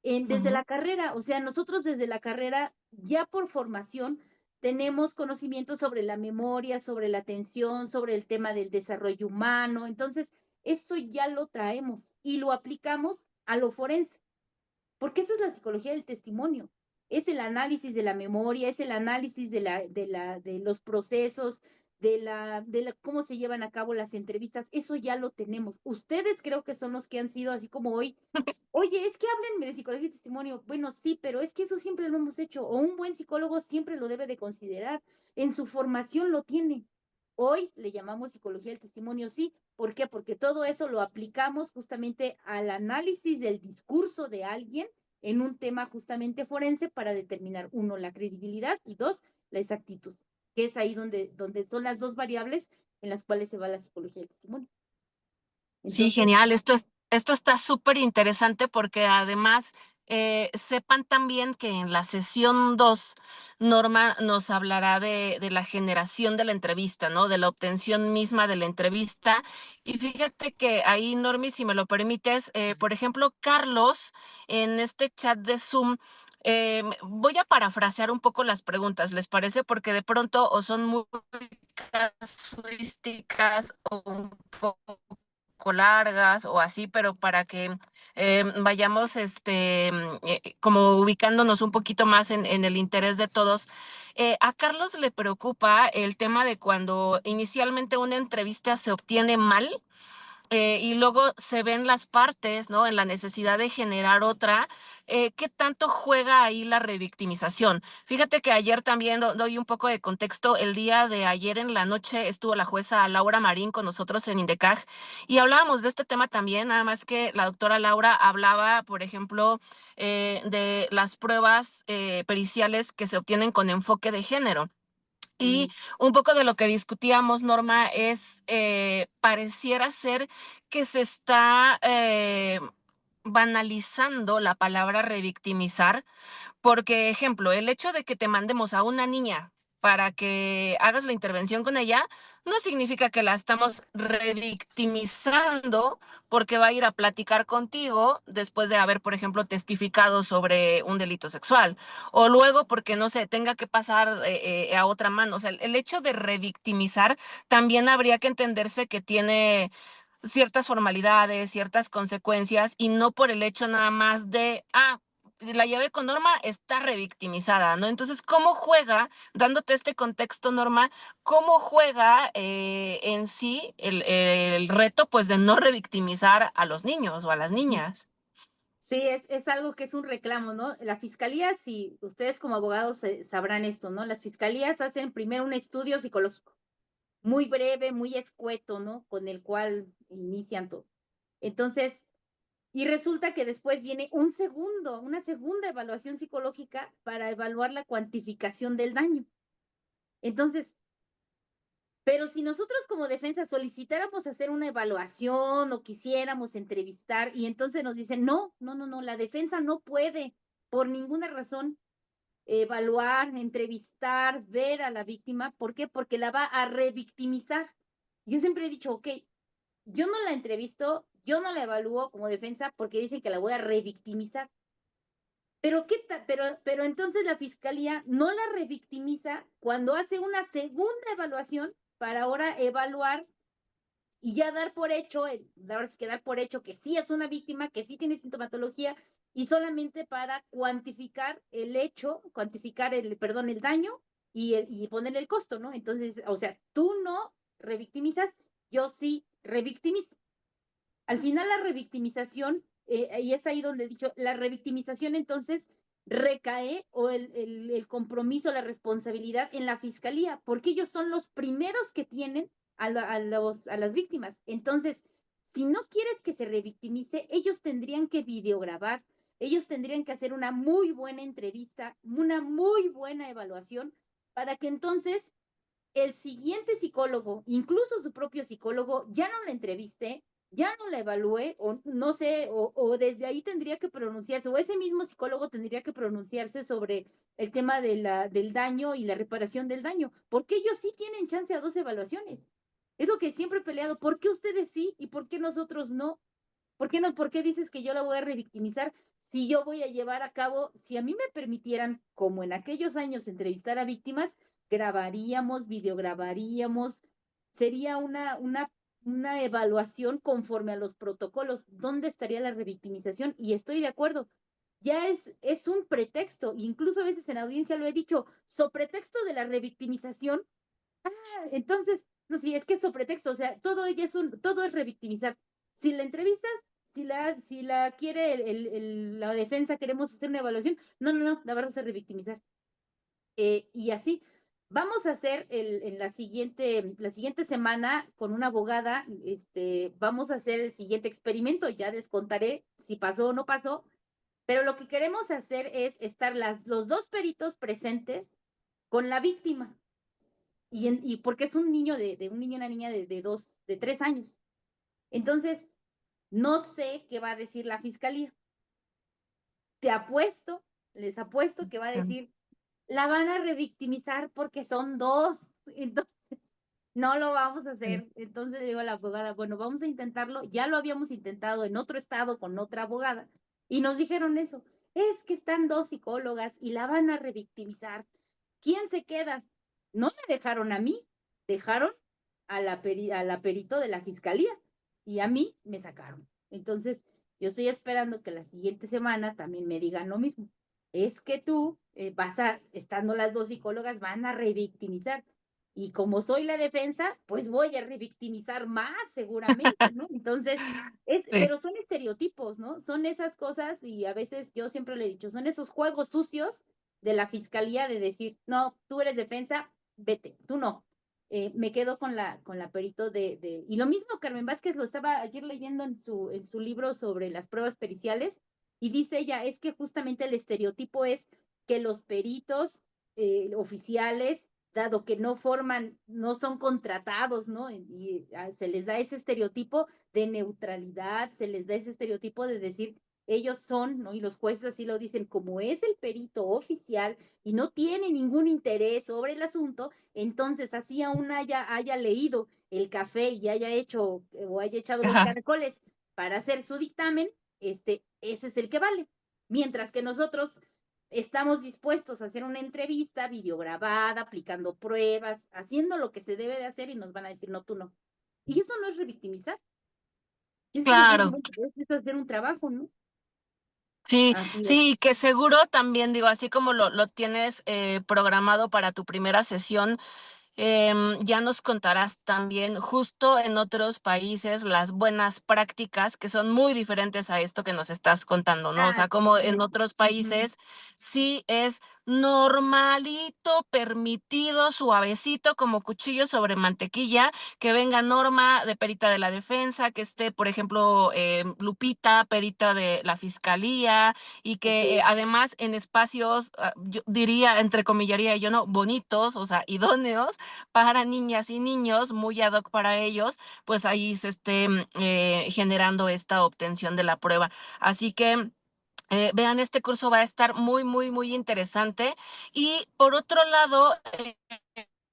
desde Ujú. la carrera. O sea, nosotros desde la carrera, ya por formación, tenemos conocimiento sobre la memoria, sobre la atención, sobre el tema del desarrollo humano. Entonces, eso ya lo traemos y lo aplicamos a lo forense, porque eso es la psicología del testimonio. Es el análisis de la memoria, es el análisis de los procesos, cómo se llevan a cabo las entrevistas. Eso ya lo tenemos. Ustedes creo que son los que han sido así como hoy. Oye, es que háblenme de psicología y testimonio. Bueno, sí, pero es que eso siempre lo hemos hecho, o un buen psicólogo siempre lo debe de considerar. En su formación lo tiene. Hoy le llamamos psicología del testimonio, sí. ¿Por qué? Porque todo eso lo aplicamos justamente al análisis del discurso de alguien en un tema justamente forense para determinar, uno, la credibilidad y dos, la exactitud, que es ahí donde son las dos variables en las cuales se va la psicología del testimonio. Sí, Entonces, genial. Esto está súper interesante porque además sepan también que en la sesión 2 Norma nos hablará de la generación de la entrevista, ¿no? De la obtención misma de la entrevista. Y fíjate que ahí, Normi, si me lo permites, por ejemplo, Carlos, en este chat de Zoom, voy a parafrasear un poco las preguntas, ¿les parece? Porque de pronto o son muy casuísticas o un poco largas o así, pero para que vayamos como ubicándonos un poquito más en el interés de todos. A Carlos le preocupa el tema de cuando inicialmente una entrevista se obtiene mal y luego se ven las partes, ¿no? En la necesidad de generar otra. ¿Qué tanto juega ahí la revictimización? Fíjate que ayer también doy un poco de contexto. El día de ayer en la noche estuvo la jueza Laura Marín con nosotros en INDECAG y hablábamos de este tema también, nada más que la doctora Laura hablaba, por ejemplo, de las pruebas periciales que se obtienen con enfoque de género. Y mm, un poco de lo que discutíamos, Norma, es, pareciera ser que se está banalizando la palabra revictimizar porque, ejemplo, el hecho de que te mandemos a una niña para que hagas la intervención con ella, no significa que la estamos revictimizando porque va a ir a platicar contigo después de haber, por ejemplo, testificado sobre un delito sexual. O luego porque, no sé, tenga que pasar a otra mano. O sea, el hecho de revictimizar también habría que entenderse que tiene ciertas formalidades, ciertas consecuencias, y no por el hecho nada más de, la llevé con Norma, está revictimizada, ¿no? Entonces, ¿cómo juega, dándote este contexto, Norma, cómo juega en sí el reto, pues, de no revictimizar a los niños o a las ujú. niñas? Sí, es algo que es un reclamo, ¿no? La fiscalía, si ustedes como abogados sabrán esto, ¿no? Las fiscalías hacen primero un estudio psicológico, muy breve, muy escueto, ¿no? Con el cual inician todo. Entonces, y resulta que después viene una segunda evaluación psicológica para evaluar la cuantificación del daño. Entonces, pero si nosotros como defensa solicitáramos hacer una evaluación o quisiéramos entrevistar y entonces nos dicen, no, no, no, no, la defensa no puede por ninguna razón evaluar, entrevistar, ver a la víctima. ¿Por qué? Porque la va a revictimizar. Yo siempre he dicho, ok, yo no la entrevisto, yo no la evalúo como defensa porque dicen que la voy a revictimizar. Pero, pero entonces la fiscalía no la revictimiza cuando hace una segunda evaluación para ahora evaluar y ya dar por hecho, ahora sí que dar por hecho que sí es una víctima, que sí tiene sintomatología y solamente para cuantificar el hecho, cuantificar perdón, el daño y poner el costo, ¿no? Entonces, o sea, tú no revictimizas, yo sí revictimizo. Al final la revictimización, y es ahí donde he dicho, la revictimización entonces recae o el compromiso, la responsabilidad en la fiscalía, porque ellos son los primeros que tienen a las víctimas. Entonces, si no quieres que se revictimice, ellos tendrían que videograbar, ellos tendrían que hacer una muy buena entrevista, una muy buena evaluación, para que entonces el siguiente psicólogo, incluso su propio psicólogo, ya no la entreviste, ya no la evalúe, o no sé, o desde ahí tendría que pronunciarse, o ese mismo psicólogo tendría que pronunciarse sobre el tema del daño y la reparación del daño, porque ellos sí tienen chance a dos evaluaciones. Es lo que siempre he peleado. ¿Por qué ustedes sí y por qué nosotros no? ¿Por qué no? ¿Por qué dices que yo la voy a revictimizar si yo voy a llevar a cabo, si a mí me permitieran, como en aquellos años, entrevistar a víctimas? grabaríamos, videograbaríamos, sería una evaluación conforme a los protocolos. ¿Dónde estaría la revictimización? Y estoy de acuerdo. Ya es un pretexto, incluso a veces en audiencia lo he dicho, so pretexto de la revictimización. Entonces, no, si es que es so pretexto, o sea, todo es revictimizar. Si la entrevistas, si la quiere la defensa, queremos hacer una evaluación, no, la vas a revictimizar. Y así, vamos a hacer en la siguiente semana con una abogada, vamos a hacer el siguiente experimento, ya les contaré si pasó o no pasó, pero lo que queremos hacer es estar los dos peritos presentes con la víctima, y porque es un niño un niño y una niña de 3 años. Entonces, no sé qué va a decir la fiscalía. Les apuesto que va a decir, la van a revictimizar porque son dos. Entonces, no lo vamos a hacer. Entonces le digo a la abogada, bueno, vamos a intentarlo. Ya lo habíamos intentado en otro estado con otra abogada y nos dijeron eso. Es que están dos psicólogas y la van a revictimizar. ¿Quién se queda? No me dejaron a mí, dejaron a la perito de la fiscalía y a mí me sacaron. Entonces, yo estoy esperando que la siguiente semana también me digan lo mismo. Es que tú estando las dos psicólogas, van a revictimizar. Y como soy la defensa, pues voy a revictimizar más seguramente, ¿no? Entonces, Sí. pero son estereotipos, ¿no? Son esas cosas y a veces yo siempre le he dicho, son esos juegos sucios de la fiscalía de decir, no, tú eres defensa, vete, tú no. Me quedo con la perito y lo mismo Carmen Vázquez lo estaba ayer leyendo en su libro sobre las pruebas periciales, y dice ella, es que justamente el estereotipo es que los peritos oficiales, dado que no son contratados, ¿no? Y se les da ese estereotipo de neutralidad, se les da ese estereotipo de decir, ellos son, ¿no? Y los jueces así lo dicen, como es el perito oficial y no tiene ningún interés sobre el asunto, entonces así aún haya leído el café y haya hecho o haya echado los Ajá. caracoles para hacer su dictamen, ese es el que vale. Mientras que nosotros estamos dispuestos a hacer una entrevista videograbada, aplicando pruebas, haciendo lo que se debe de hacer y nos van a decir, no, tú no. Y eso no es revictimizar, Claro. eso es hacer un trabajo, ¿no? Sí, Así es. sí, que seguro también, digo, así como lo tienes programado para tu primera sesión, ya nos contarás también justo en otros países las buenas prácticas que son muy diferentes a esto que nos estás contando, ¿no? O sea, como Sí. en otros países sí es normalito, permitido, suavecito, como cuchillo sobre mantequilla, que venga Norma de perita de la defensa, que esté, por ejemplo, Lupita, perita de la fiscalía, y que Ok. además en espacios, yo diría, entrecomillaría yo, ¿no? Bonitos, o sea, idóneos para niñas y niños, muy ad hoc para ellos, pues ahí se esté generando esta obtención de la prueba. Así que vean, este curso va a estar muy, muy, muy interesante. Y por otro lado,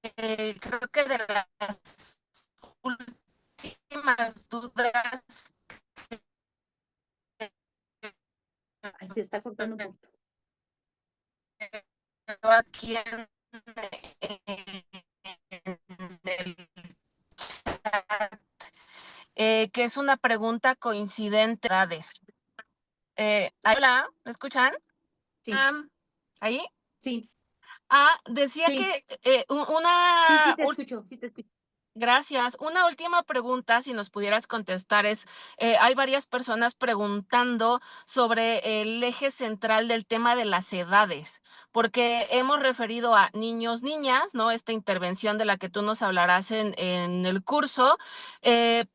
creo que de las últimas dudas Ay, se está cortando un poquito. aquí en el chat, que es una pregunta coincidente. Hola, ¿me escuchan? Sí, Ah, ¿ahí? sí, Decía sí, que sí, te escucho, sí te escucho. gracias. Una última pregunta, si nos pudieras contestar, hay varias personas preguntando sobre el eje central del tema de las edades, porque hemos referido a niños, niñas, ¿no? Esta intervención de la que tú nos hablarás en el curso,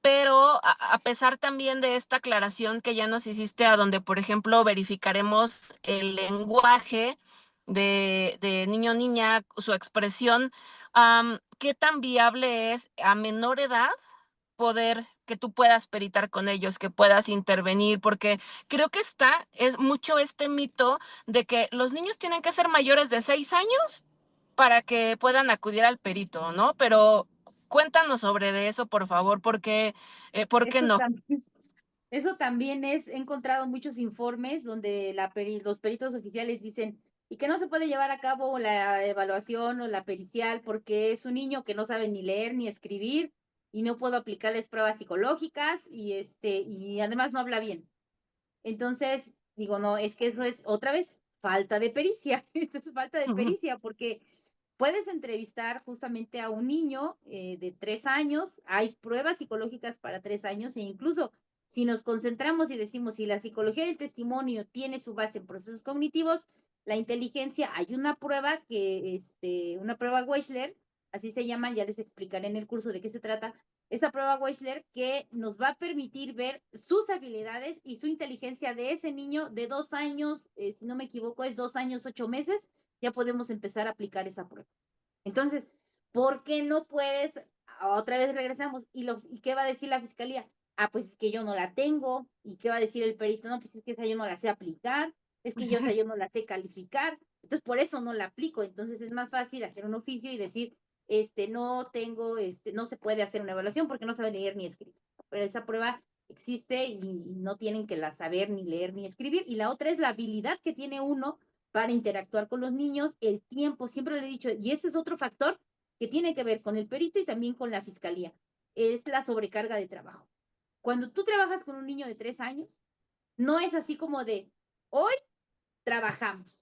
pero a pesar también de esta aclaración que ya nos hiciste, a donde, por ejemplo, verificaremos el lenguaje de niño, niña, su expresión. ¿Qué tan viable es a menor edad poder que tú puedas peritar con ellos, que puedas intervenir? Porque creo que es mucho este mito de que los niños tienen que ser mayores de 6 años para que puedan acudir al perito, ¿no? Pero cuéntanos sobre de eso, por favor, porque, ¿por qué Eso no? también, he encontrado muchos informes donde los peritos oficiales dicen, y que no se puede llevar a cabo la evaluación o la pericial porque es un niño que no sabe ni leer ni escribir y no puedo aplicarles pruebas psicológicas y además no habla bien. Entonces, digo, no, es que eso es otra vez falta de pericia. Entonces, falta de pericia porque puedes entrevistar justamente a un niño de 3 años, hay pruebas psicológicas para 3 años e incluso si nos concentramos y decimos si la psicología del testimonio tiene su base en procesos cognitivos, la inteligencia, hay una prueba una prueba Wechsler, así se llaman, ya les explicaré en el curso de qué se trata, esa prueba Wechsler que nos va a permitir ver sus habilidades y su inteligencia de ese niño de 2 años, si no me equivoco, es 2 años, 8 meses, ya podemos empezar a aplicar esa prueba. Entonces, ¿por qué no puedes? Otra vez regresamos. ¿Y qué va a decir la fiscalía? Ah, pues es que yo no la tengo. ¿Y qué va a decir el perito? No, pues es que esa yo no la sé aplicar. Es que esa yo no la sé calificar. Entonces, por eso no la aplico. Entonces, es más fácil hacer un oficio y decir, no tengo, no se puede hacer una evaluación porque no sabe leer ni escribir. Pero esa prueba existe y no tienen que la saber ni leer ni escribir. Y la otra es la habilidad que tiene uno para interactuar con los niños, el tiempo, siempre lo he dicho, y ese es otro factor que tiene que ver con el perito y también con la fiscalía, es la sobrecarga de trabajo. Cuando tú trabajas con un niño de 3 años, no es así como de, hoy trabajamos.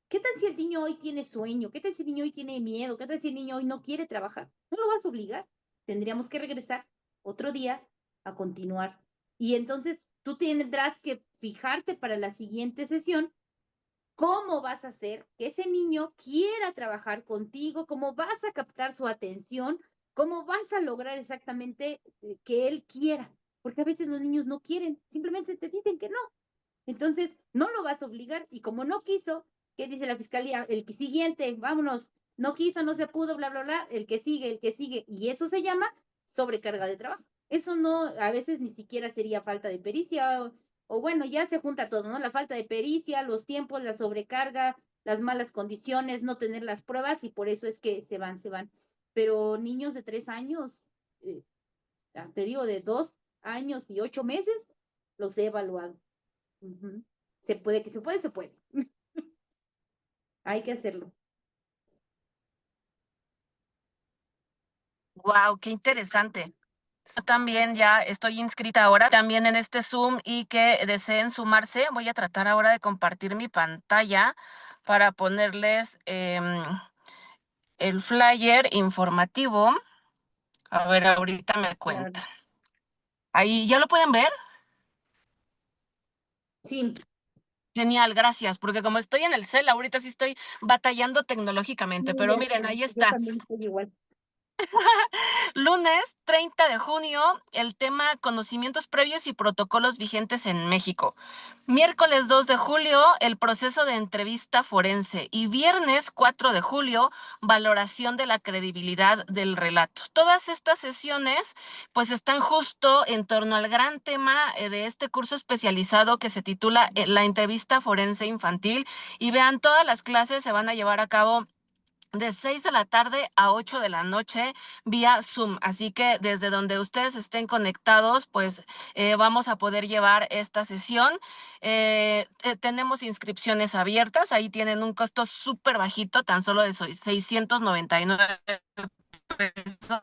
¿Qué tal si el niño hoy tiene sueño? ¿Qué tal si el niño hoy tiene miedo? ¿Qué tal si el niño hoy no quiere trabajar? No lo vas a obligar. Tendríamos que regresar otro día a continuar. Y entonces tú tendrás que fijarte para la siguiente sesión cómo vas a hacer que ese niño quiera trabajar contigo, cómo vas a captar su atención, cómo vas a lograr exactamente que él quiera, porque a veces los niños no quieren, simplemente te dicen que no. Entonces, no lo vas a obligar y como no quiso, ¿qué dice la fiscalía? El que siguiente, vámonos, no quiso, no se pudo, bla, bla, bla, el que sigue, y eso se llama sobrecarga de trabajo. Eso no, a veces ni siquiera sería falta de pericia o bueno, ya se junta todo, ¿no? La falta de pericia, los tiempos, la sobrecarga, las malas condiciones, no tener las pruebas y por eso es que se van, se van. Pero niños de 3 años, eh, te digo, de 2 años y 8 meses, los he evaluado. Ujú. Se puede, que se puede, se puede. Hay que hacerlo. Wow, qué interesante. Yo también ya estoy inscrita ahora también en este Zoom y que deseen sumarse. Voy a tratar ahora de compartir mi pantalla para ponerles el flyer informativo. A ver, ahorita me Claro. cuentan. Ahí, ¿ya lo pueden ver? Sí, Genial, gracias, porque como estoy en el cel, ahorita sí estoy batallando tecnológicamente, sí, pero ya miren, sé. ahí Yo está. también estoy igual. Lunes 30 de junio, el tema conocimientos previos y protocolos vigentes en México. Miércoles 2 de julio, el proceso de entrevista forense. Y viernes 4 de julio, valoración de la credibilidad del relato. Todas estas sesiones pues están justo en torno al gran tema de este curso especializado que se titula La entrevista forense infantil. Y vean, todas las clases se van a llevar a cabo de 6 de la tarde a 8 de la noche vía Zoom. Así que desde donde ustedes estén conectados, pues vamos a poder llevar esta sesión. Tenemos inscripciones abiertas, ahí tienen un costo súper bajito, tan solo de 699 pesos.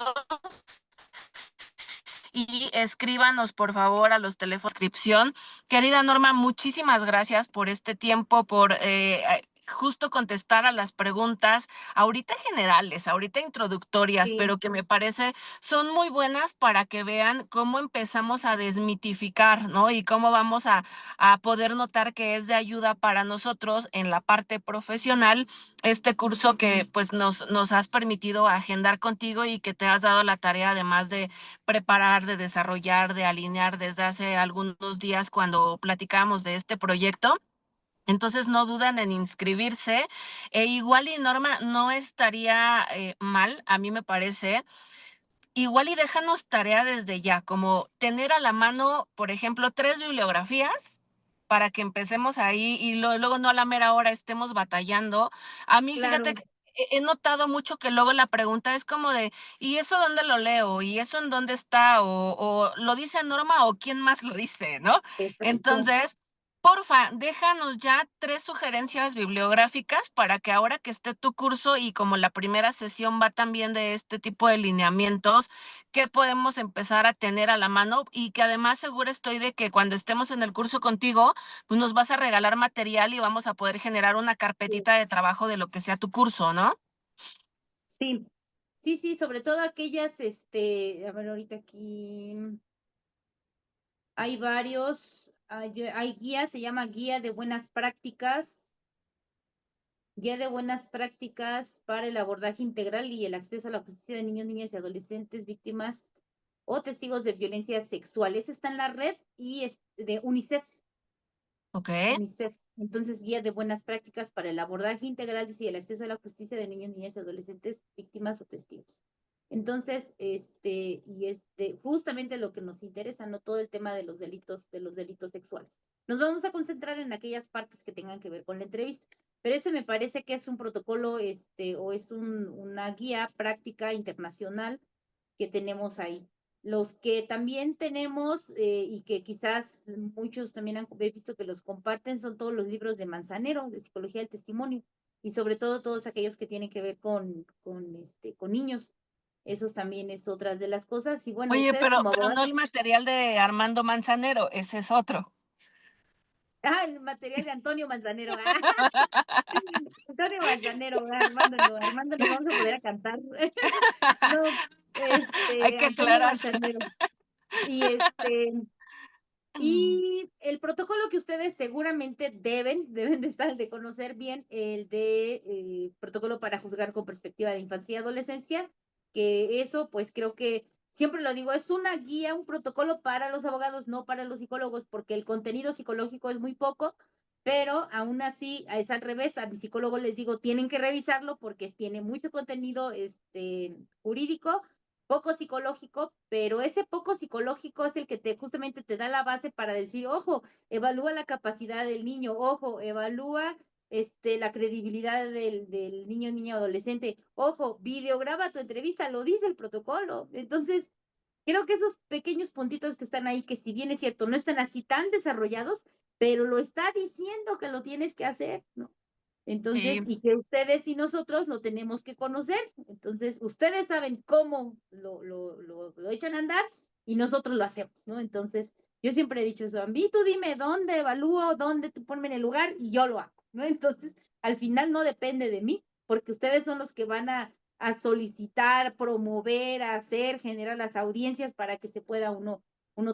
Y escríbanos por favor a los teléfonos de inscripción. Querida Norma, muchísimas gracias por este tiempo, por justo contestar a las preguntas, ahorita generales, ahorita introductorias, Sí, pero que me parece son muy buenas para que vean cómo empezamos a desmitificar, ¿no? Y cómo vamos a poder notar que es de ayuda para nosotros en la parte profesional este curso que pues nos has permitido agendar contigo y que te has dado la tarea además de preparar, de desarrollar, de alinear desde hace algunos días cuando platicábamos de este proyecto. Entonces no dudan en inscribirse. Igual y Norma no estaría mal, a mí me parece. Igual y déjanos tarea desde ya, como tener a la mano, por ejemplo, 3 bibliografías para que empecemos ahí y luego no a la mera hora estemos batallando. A mí, fíjate claro, que he notado mucho que luego la pregunta es como de, ¿y eso dónde lo leo? ¿Y eso en dónde está? O lo dice Norma o quién más lo dice, ¿no? exacto. Entonces, Porfa, déjanos ya 3 sugerencias bibliográficas para que ahora que esté tu curso y como la primera sesión va también de este tipo de lineamientos, ¿qué podemos empezar a tener a la mano? Y que además segura estoy de que cuando estemos en el curso contigo, pues nos vas a regalar material y vamos a poder generar una carpetita de trabajo de lo que sea tu curso, ¿no? Sí, sí, sí, sobre todo aquellas, a ver, ahorita aquí hay varios, hay guías, se llama Guía de buenas prácticas para el abordaje integral y el acceso a la justicia de niños, niñas y adolescentes víctimas o testigos de violencia sexual. Ese está en la red y es de UNICEF. Ok. UNICEF. Entonces, guía de buenas prácticas para el abordaje integral y el acceso a la justicia de niños, niñas y adolescentes, víctimas o testigos. Entonces, justamente lo que nos interesa, no todo el tema de los delitos sexuales. Nos vamos a concentrar en aquellas partes que tengan que ver con la entrevista. Pero ese me parece que es un protocolo, o es una guía práctica internacional que tenemos ahí. Los que también tenemos y que quizás muchos también he visto que los comparten son todos los libros de Manzanero, de Psicología del Testimonio, y sobre todo todos aquellos que tienen que ver con niños. Esos también es otras de las cosas. Y bueno, Oye, ustedes como pero no abogados, el material de Armando Manzanero, ese es otro. el material de Antonio Manzanero, Antonio Manzanero, Armando, no, Armando nos vamos a poder a cantar. No, Hay que Antonio aclarar. Manzanero. Y Y el protocolo que ustedes seguramente deben de conocer bien, el de protocolo para juzgar con perspectiva de infancia y adolescencia, que eso, pues creo que siempre lo digo, es una guía, un protocolo para los abogados, no para los psicólogos, porque el contenido psicológico es muy poco, pero aún así es al revés. A mi psicólogo les digo, tienen que revisarlo porque tiene mucho contenido jurídico, poco psicológico, pero ese poco psicológico es el que justamente te da la base para decir, ojo, evalúa la capacidad del niño, ojo, evalúa la credibilidad del niño, niña, adolescente, ojo, videograba tu entrevista, lo dice el protocolo. Entonces, creo que esos pequeños puntitos que están ahí, que si bien es cierto, no están así tan desarrollados, pero lo está diciendo que lo tienes que hacer, ¿no? Entonces, Sí. y que ustedes y nosotros lo tenemos que conocer. Entonces, ustedes saben cómo lo echan a andar y nosotros lo hacemos, ¿no? Entonces, yo siempre he dicho eso, a mí tú dime dónde evalúo, dónde tú ponme en el lugar y yo lo hago, ¿no? Entonces, al final no depende de mí, porque ustedes son los que van a solicitar, promover, a hacer, generar las audiencias para que se pueda uno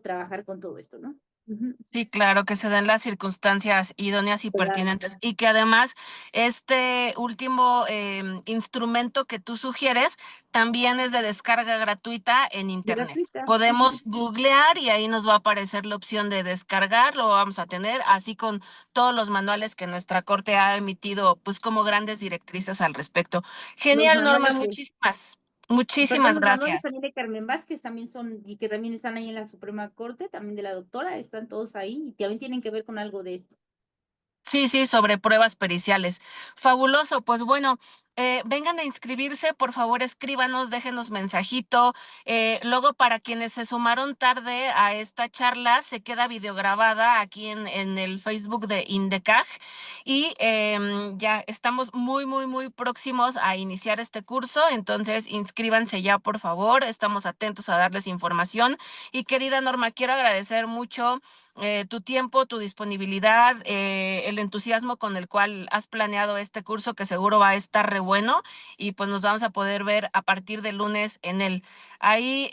trabajar con todo esto, ¿no? Ujú. Sí, claro, que se den las circunstancias idóneas y Claro. pertinentes y que además este último instrumento que tú sugieres también es de descarga gratuita en internet. Gratuita. Ujú. Podemos googlear y ahí nos va a aparecer la opción de descargar, lo vamos a tener, así con todos los manuales que nuestra corte ha emitido, pues como grandes directrices al respecto. Los Genial, Norma, manuales de muchísimas, Perdón, muchísimas los manuales gracias. también de Carmen Vázquez también son, y que también están ahí en la Suprema Corte, también de la doctora, están todos ahí y también tienen que ver con algo de esto. Sí, sí, sobre pruebas periciales. Fabuloso, pues bueno, vengan a inscribirse, por favor escríbanos, déjenos mensajito. Luego, para quienes se sumaron tarde a esta charla, se queda videograbada aquí en el Facebook de INDECAJ y ya estamos muy, muy, muy próximos a iniciar este curso, entonces inscríbanse ya, por favor, estamos atentos a darles información. Y querida Norma, quiero agradecer mucho tu tiempo, tu disponibilidad, el entusiasmo con el cual has planeado este curso que seguro va a estar re bueno y pues nos vamos a poder ver a partir del lunes en él. Ahí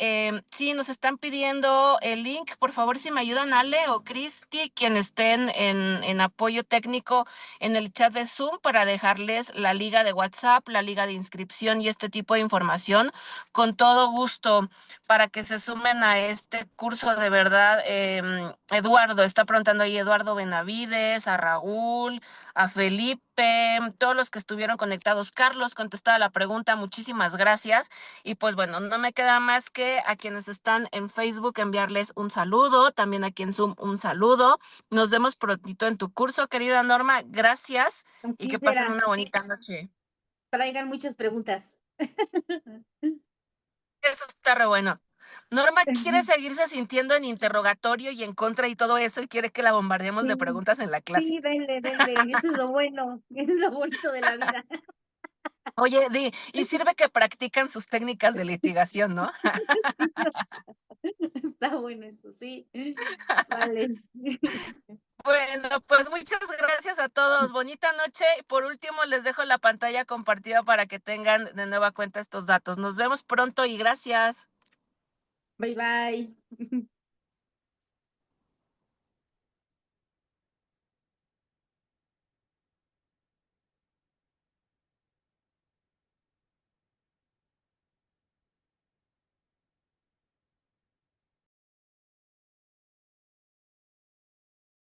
sí nos están pidiendo el link, por favor si me ayudan Ale o Cristi, quien estén en apoyo técnico en el chat de Zoom para dejarles la liga de WhatsApp, la liga de inscripción y este tipo de información con todo gusto para que se sumen a este curso de verdad. Eduardo, está preguntando ahí Eduardo Benavides, a Raúl, a Felipe, todos los que estuvieron conectados. Carlos contestaba la pregunta, muchísimas gracias. Y pues bueno, no me queda más que a quienes están en Facebook enviarles un saludo, también aquí en Zoom un saludo. Nos vemos prontito en tu curso, querida Norma, gracias y Así que pasen será. una bonita noche. Traigan muchas preguntas. Eso está re bueno. Norma quiere seguirse sintiendo en interrogatorio y en contra y todo eso, y quiere que la bombardeemos de Sí, preguntas en la clase. sí, denle, denle, eso es lo bueno, es lo bonito de la vida. Oye, y sirve que practican sus técnicas de litigación, ¿no? Está bueno eso, sí. Vale. Bueno, pues muchas gracias a todos. Bonita noche. Y por último, les dejo la pantalla compartida para que tengan de nueva cuenta estos datos. Nos vemos pronto y gracias. Bye, bye.